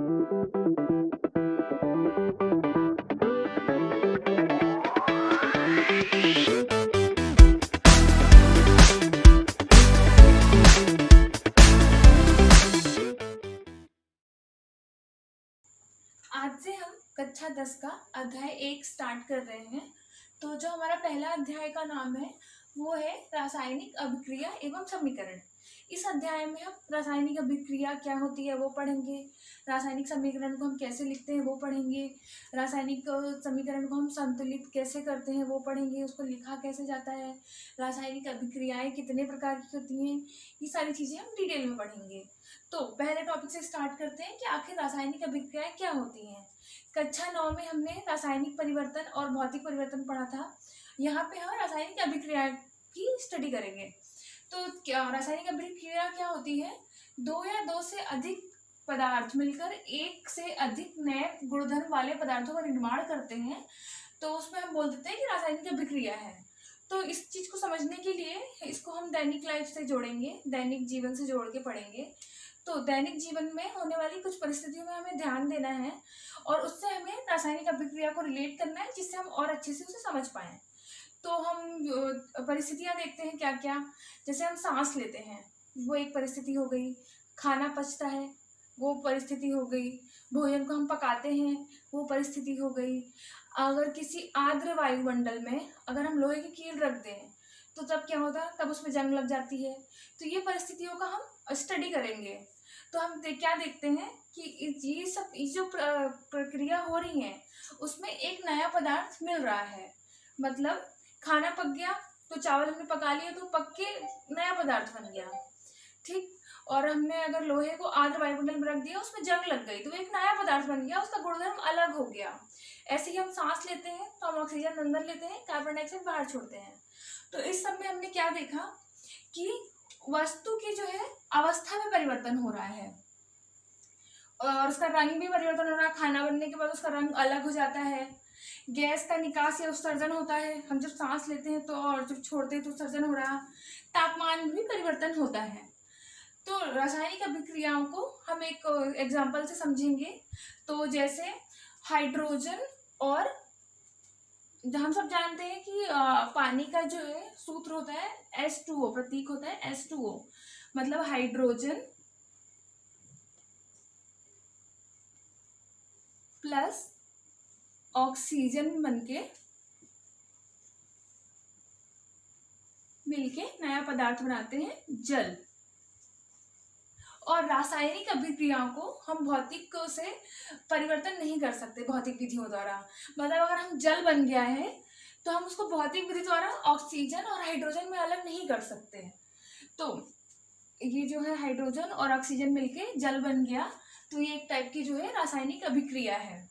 आज से हम कक्षा 10 का अध्याय 1 स्टार्ट कर रहे हैं। तो जो हमारा पहला अध्याय का नाम है वो है रासायनिक अभिक्रिया एवं समीकरण। इस अध्याय में हम रासायनिक अभिक्रिया क्या होती है वो पढ़ेंगे, रासायनिक समीकरण को हम कैसे लिखते हैं वो पढ़ेंगे, रासायनिक समीकरण को हम संतुलित कैसे करते हैं वो पढ़ेंगे, उसको लिखा कैसे जाता है, रासायनिक अभिक्रियाएं कितने प्रकार की होती हैं, ये सारी चीज़ें हम डिटेल में पढ़ेंगे। तो पहले टॉपिक से स्टार्ट करते हैं कि आखिर रासायनिक अभिक्रियाएं क्या होती हैं। कक्षा 9 में हमने रासायनिक परिवर्तन और भौतिक परिवर्तन पढ़ा था। यहाँ पे हम रासायनिक अभिक्रिया की स्टडी करेंगे। तो क्या रासायनिक अभिक्रिया क्या होती है? दो या दो से अधिक पदार्थ मिलकर एक से अधिक नए गुणधर्म वाले पदार्थों का निर्माण करते हैं, तो उसमें हम बोल देते हैं कि रासायनिक अभिक्रिया है। तो इस चीज को समझने के लिए इसको हम दैनिक लाइफ से जोड़ेंगे, दैनिक जीवन से जोड़ के पढ़ेंगे। तो दैनिक जीवन में होने वाली कुछ परिस्थितियों में हमें ध्यान देना है और उससे हमें रासायनिक अभिक्रिया को रिलेट करना है, जिससे हम और अच्छे से उसे समझ पाएं। तो हम परिस्थितियां देखते हैं क्या क्या। जैसे हम सांस लेते हैं, वो एक परिस्थिति हो गई। खाना पचता है, वो परिस्थिति हो गई। भोजन को हम पकाते हैं, वो परिस्थिति हो गई। अगर किसी आर्द्र वायुमंडल में अगर हम लोहे की कील रख दें तो तब क्या होता है? तब उसमें जंग लग जाती है। तो ये परिस्थितियों का हम स्टडी करेंगे। तो हम क्या देखते हैं कि ये सब जो प्रक्रिया हो रही है उसमें एक नया पदार्थ मिल रहा है। मतलब खाना पक गया तो चावल हमने पका लिया तो पक के नया पदार्थ बन गया, ठीक। और हमने अगर लोहे को आर्द्र वायुमंडल में रख दिया, उसमें जंग लग गई तो एक नया पदार्थ बन गया, उसका गुणधर्म अलग हो गया। ऐसे ही हम सांस लेते हैं तो हम ऑक्सीजन अंदर लेते हैं, कार्बन डाइऑक्साइड बाहर छोड़ते हैं। तो इस सब में हमने क्या देखा कि वस्तु की जो है अवस्था में परिवर्तन हो रहा है और उसका रंग भी परिवर्तन हो रहा है। खाना बनने के बाद उसका रंग अलग हो जाता है। गैस का निकास या उत्सर्जन होता है, हम जब सांस लेते हैं तो, और जब छोड़ते हैं तो उत्सर्जन हो रहा। तापमान में भी परिवर्तन होता है। तो रासायनिक अभिक्रियाओं को हम एक एग्जाम्पल से समझेंगे। तो जैसे हाइड्रोजन और हम सब जानते हैं कि पानी का जो है सूत्र होता है H2O, प्रतीक होता है H2O, मतलब हाइड्रोजन प्लस ऑक्सीजन बनके मिलके नया पदार्थ बनाते हैं जल। और रासायनिक अभिक्रियाओं को हम भौतिक से परिवर्तन नहीं कर सकते भौतिक विधियों द्वारा। मतलब अगर हम जल बन गया है तो हम उसको भौतिक विधि द्वारा ऑक्सीजन और हाइड्रोजन में अलग नहीं कर सकते। तो ये जो है हाइड्रोजन और ऑक्सीजन मिलके जल बन गया, तो ये एक टाइप की जो है रासायनिक अभिक्रिया है।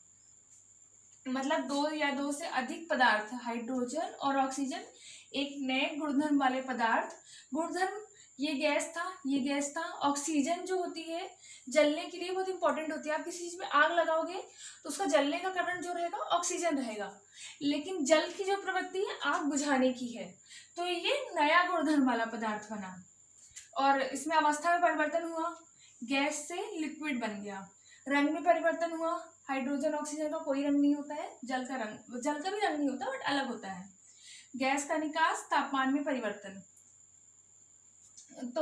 मतलब दो या दो से अधिक पदार्थ, हाइड्रोजन और ऑक्सीजन, एक नए गुणधर्म वाले पदार्थ। गुणधर्म ये गैस था, ये गैस था। ऑक्सीजन जो होती है जलने के लिए बहुत इंपॉर्टेंट होती है। आप किसी चीज में आग लगाओगे तो उसका जलने का कारण जो रहेगा ऑक्सीजन रहेगा, लेकिन जल की जो प्रवृत्ति है आग बुझाने की है। तो ये नया गुणधर्म वाला पदार्थ बना और इसमें अवस्था में परिवर्तन हुआ, गैस से लिक्विड बन गया। रंग में परिवर्तन हुआ, हाइड्रोजन ऑक्सीजन का कोई रंग नहीं होता है, जल का भी रंग नहीं होता बट अलग होता है। गैस का निकास, तापमान में परिवर्तन। तो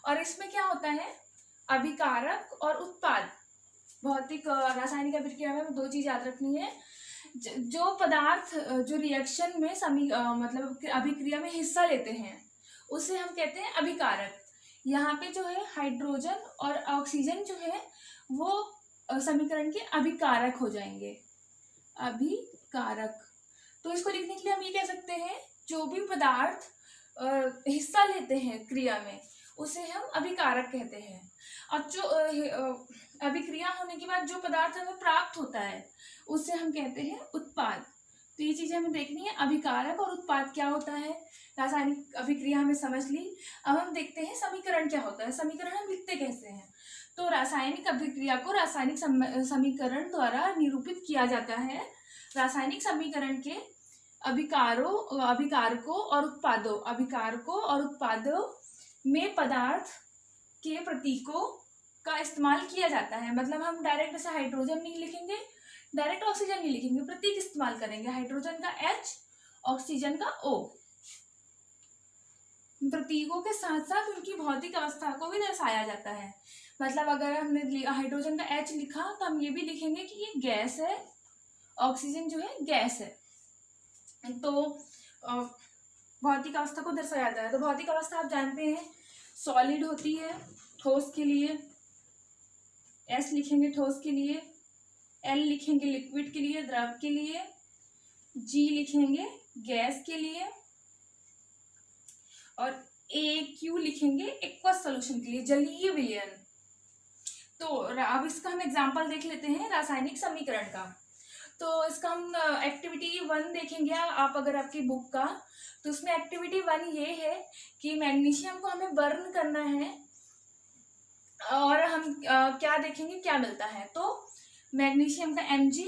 और इसमें क्या होता है, अभिकारक और उत्पाद। भौतिक रासायनिक अभिक्रिया में दो चीज याद रखनी है। जो पदार्थ जो रिएक्शन में मतलब अभिक्रिया में हिस्सा लेते हैं उसे हम कहते हैं अभिकारक। यहाँ पे जो है हाइड्रोजन और ऑक्सीजन जो है वो समीकरण के अभिकारक हो जाएंगे, अभिकारक। तो इसको लिखने के लिए हम ये कह सकते हैं जो भी पदार्थ हिस्सा लेते हैं क्रिया में उसे हम अभिकारक कहते हैं। और जो अभिक्रिया होने के बाद जो पदार्थ हमें प्राप्त होता है उसे हम कहते हैं उत्पाद। तो ये चीजें हमें देखनी है, अभिकारक और उत्पाद क्या होता है। रासायनिक अभिक्रिया हमें समझ ली। अब हम देखते हैं समीकरण क्या होता है, समीकरण हम लिखते कैसे हैं। तो रासायनिक अभिक्रिया को रासायनिक समीकरण द्वारा निरूपित किया जाता है। रासायनिक समीकरण के अभिकारकों और उत्पादों में पदार्थ के प्रतीकों का इस्तेमाल किया जाता है। मतलब हम डायरेक्ट ऐसे हाइड्रोजन नहीं लिखेंगे, डायरेक्ट ऑक्सीजन नहीं लिखेंगे, प्रतीक इस्तेमाल करेंगे। हाइड्रोजन का H, ऑक्सीजन का O। प्रतीकों के साथ साथ उनकी भौतिक अवस्था को भी दर्शाया जाता है। मतलब अगर हमने हाइड्रोजन का H लिखा तो हम ये भी लिखेंगे कि ये गैस है, ऑक्सीजन जो है गैस है। तो भौतिक अवस्था को दर्शाया जाता है। तो भौतिक अवस्था आप जानते हैं सॉलिड होती है ठोस के लिए, S लिखेंगे ठोस के लिए, L लिखेंगे लिक्विड के लिए द्रव के लिए, G लिखेंगे गैस के लिए, और AQ लिखेंगे एक्वस सॉल्यूशन के लिए, जलीय विलयन। तो अब इसका हम एग्जांपल देख लेते हैं रासायनिक समीकरण का। तो इसका हम एक्टिविटी 1 देखेंगे आप अगर आपकी बुक का, तो उसमें एक्टिविटी 1 ये है कि मैग्नीशियम को हमें बर्न करना है और हम क्या देखेंगे क्या मिलता है। तो मैग्नीशियम का Mg,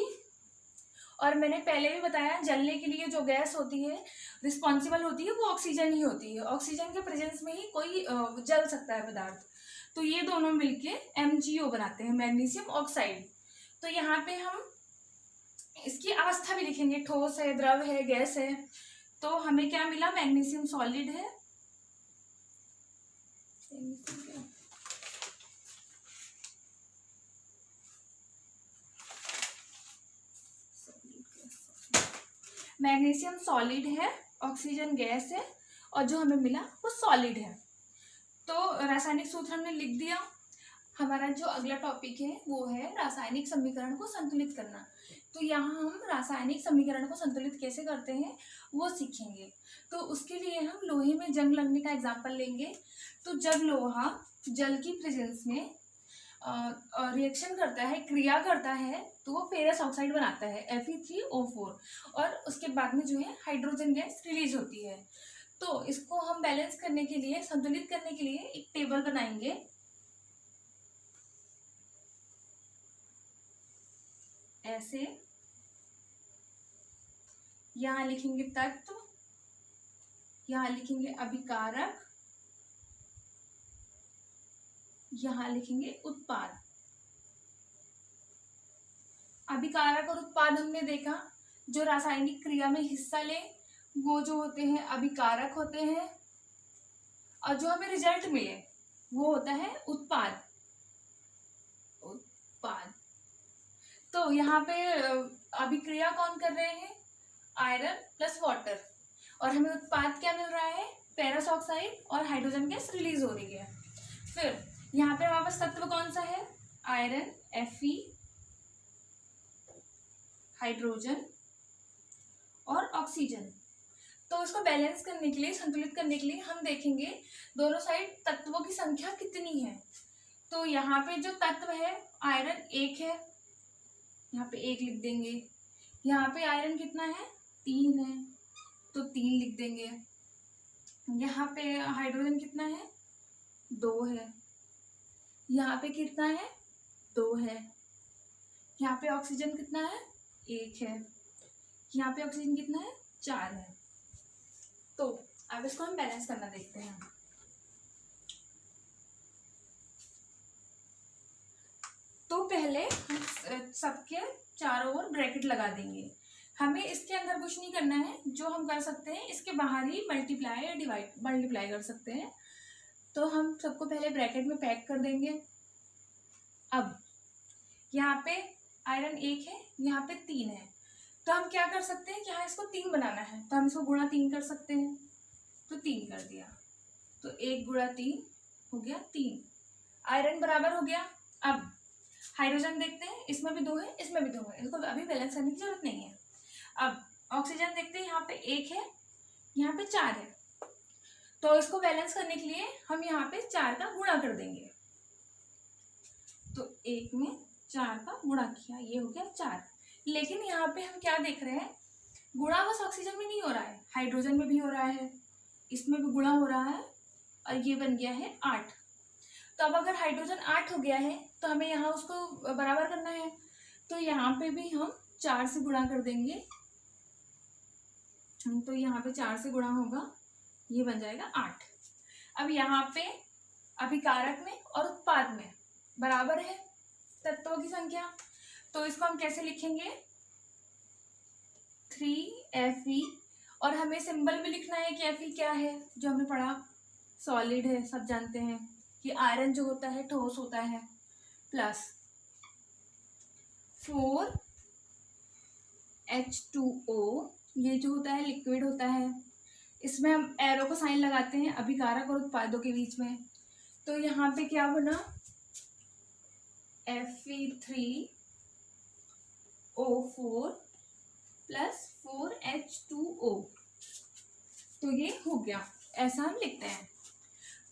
और मैंने पहले भी बताया जलने के लिए जो गैस होती है रिस्पॉन्सिबल होती है वो ऑक्सीजन ही होती है। ऑक्सीजन के प्रेजेंस में ही कोई जल सकता है पदार्थ। तो ये दोनों मिलके MgO बनाते हैं, मैग्नीशियम ऑक्साइड। तो यहाँ पे हम इसकी अवस्था भी लिखेंगे, ठोस है, द्रव है, गैस है। तो हमें क्या मिला, मैग्नीशियम सॉलिड है, मैग्नीशियम सॉलिड है, ऑक्सीजन गैस है, और जो हमें मिला वो सॉलिड है। तो रासायनिक सूत्र हमने लिख दिया। हमारा जो अगला टॉपिक है वो है रासायनिक समीकरण को संतुलित करना। तो यहाँ हम रासायनिक समीकरण को संतुलित कैसे करते हैं वो सीखेंगे। तो उसके लिए हम लोहे में जंग लगने का एग्जाम्पल लेंगे। तो जब लोहा जल की प्रेजेंस में रिएक्शन करता है, क्रिया करता है, तो वो फेरस ऑक्साइड बनाता है Fe3O4, और उसके बाद में जो है हाइड्रोजन गैस रिलीज होती है। तो इसको हम बैलेंस करने के लिए, संतुलित करने के लिए एक टेबल बनाएंगे। ऐसे यहाँ लिखेंगे तत्व, यहाँ लिखेंगे अभिकारक, यहाँ लिखेंगे उत्पाद। अभिकारक और उत्पाद हमने देखा, जो रासायनिक क्रिया में हिस्सा ले वो जो होते हैं अभिकारक होते हैं, और जो हमें रिजल्ट मिले वो होता है उत्पाद। उत्पाद। तो यहाँ पे अभिक्रिया कौन कर रहे हैं, आयरन प्लस वाटर, और हमें उत्पाद क्या मिल रहा है, फेरस ऑक्साइड और हाइड्रोजन गैस रिलीज हो रही है। फिर यहाँ पे हमारे पास तत्व कौन सा है, आयरन, Fe, हाइड्रोजन और ऑक्सीजन। तो इसको बैलेंस करने के लिए, संतुलित करने के लिए हम देखेंगे दोनों साइड तत्वों की संख्या कितनी है। तो यहाँ पे जो तत्व है आयरन 1 है, यहाँ पे 1 लिख देंगे। यहाँ पे आयरन कितना है, 3 है, तो 3 लिख देंगे। यहाँ पे हाइड्रोजन कितना है, 2 है। यहाँ पे कितना है, 2 है। यहाँ पे ऑक्सीजन कितना है, 1 है। यहाँ पे ऑक्सीजन कितना है, 4 है। तो अब इसको हम बैलेंस करना देखते हैं। तो पहले हम सबके चारों ओर ब्रैकेट लगा देंगे। हमें इसके अंदर कुछ नहीं करना है, जो हम कर सकते हैं इसके बाहर ही मल्टीप्लाई या डिवाइड मल्टीप्लाई कर सकते हैं। तो हम सबको पहले ब्रैकेट में पैक कर देंगे। अब यहाँ पे आयरन 1 है, यहाँ पे 3 है, तो हम क्या कर सकते हैं, यहाँ इसको 3 बनाना है तो हम इसको गुणा 3 कर सकते हैं। तो 3 कर दिया, तो 1 गुणा 3 हो गया 3, आयरन बराबर हो गया। अब हाइड्रोजन देखते हैं, इसमें भी 2 है, इसमें भी 2 है, इसको अभी बैलेंस करने की जरूरत नहीं है। अब ऑक्सीजन देखते हैं, यहाँ पे 1 है, यहाँ पे 4 है, तो इसको बैलेंस करने के लिए हम यहाँ पे 4 का गुणा कर देंगे। तो 1 में 4 का गुणा किया, ये हो गया 4। लेकिन यहाँ पे हम क्या देख रहे हैं, गुणा बस ऑक्सीजन में नहीं हो रहा है, हाइड्रोजन में भी हो रहा है, इसमें भी गुणा हो रहा है, और ये बन गया है 8। तो अब अगर हाइड्रोजन 8 हो गया है तो हमें यहाँ उसको बराबर करना है, तो यहाँ पे भी हम 4 से गुणा कर देंगे। तो यहाँ पे 4 से गुणा होगा, ये बन जाएगा 8। अब यहाँ पे अभिकारक में और उत्पाद में बराबर है तत्वों की संख्या। तो इसको हम कैसे लिखेंगे, 3Fe, और हमें सिंबल भी लिखना है कि Fe क्या है, जो हमने पढ़ा सॉलिड है, सब जानते हैं कि आयरन जो होता है ठोस होता है, प्लस 4H2O, ये जो होता है लिक्विड होता है। इसमें हम एरो को साइन लगाते हैं अभिकारक और उत्पादों के बीच में। तो यहाँ पे क्या बना, Fe3O4 प्लस 4H2O, तो ये हो गया, ऐसा हम लिखते हैं।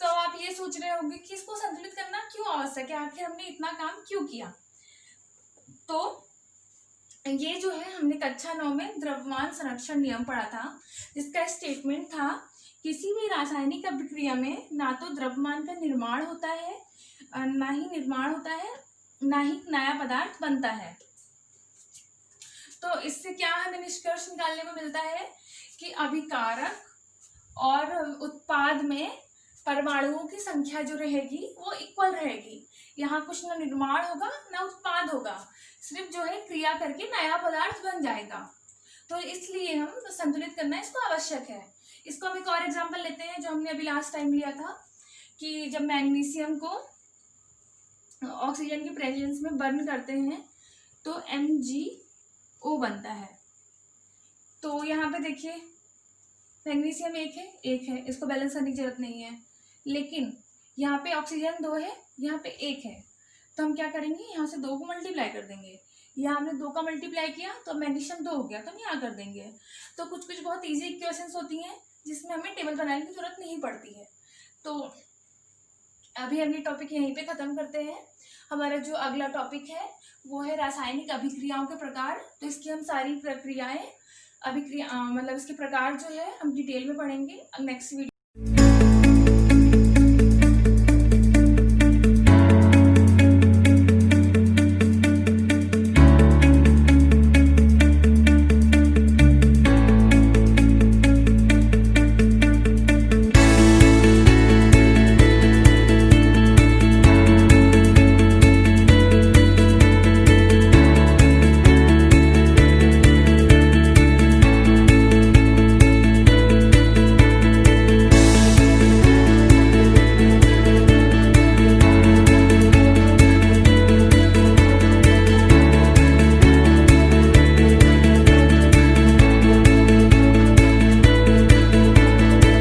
तो आप ये सोच रहे होंगे कि इसको संतुलित करना क्यों आवश्यक है, आखिर हमने इतना काम क्यों किया। तो ये जो है हमने कक्षा 9 में द्रव्यमान संरक्षण नियम पढ़ा था, जिसका स्टेटमेंट था किसी भी रासायनिक अभिक्रिया में ना तो द्रव्यमान का निर्माण होता है, ना ही नया पदार्थ बनता है। तो इससे क्या हमें निष्कर्ष निकालने में मिलता है कि अभिकारक और उत्पाद में परमाणुओं की संख्या जो रहेगी वो इक्वल रहेगी। यहाँ कुछ ना निर्माण होगा ना उत्पाद होगा, सिर्फ जो है क्रिया करके नया पदार्थ बन जाएगा। तो इसलिए हम संतुलित करना इसको आवश्यक है। इसको हम एक और एग्जांपल लेते हैं जो हमने अभी लास्ट टाइम लिया था, कि जब मैग्नीशियम को ऑक्सीजन के प्रेजेंस में बर्न करते हैं तो MgO बनता है। तो यहाँ पे देखिए मैग्नीशियम एक है, इसको बैलेंस करने की जरूरत नहीं है, लेकिन यहाँ पे ऑक्सीजन 2 है, यहाँ पे 1 है, तो हम क्या करेंगे, यहाँ से 2 को मल्टीप्लाई कर देंगे। यहाँ हमने 2 का मल्टीप्लाई किया तो मैग्नीशियम 2 हो गया, तो हम यहाँ कर देंगे। तो कुछ बहुत इजी इक्वेशंस होती हैं जिसमें हमें टेबल बनाने की जरूरत नहीं पड़ती है। तो अभी हम ये टॉपिक यहीं पे ख़त्म करते हैं। हमारा जो अगला टॉपिक है वो है रासायनिक अभिक्रियाओं के प्रकार। तो इसकी हम सारी प्रक्रियाएं, अभिक्रिया मतलब इसके प्रकार जो है हम डिटेल में पढ़ेंगे नेक्स्ट वीडियो।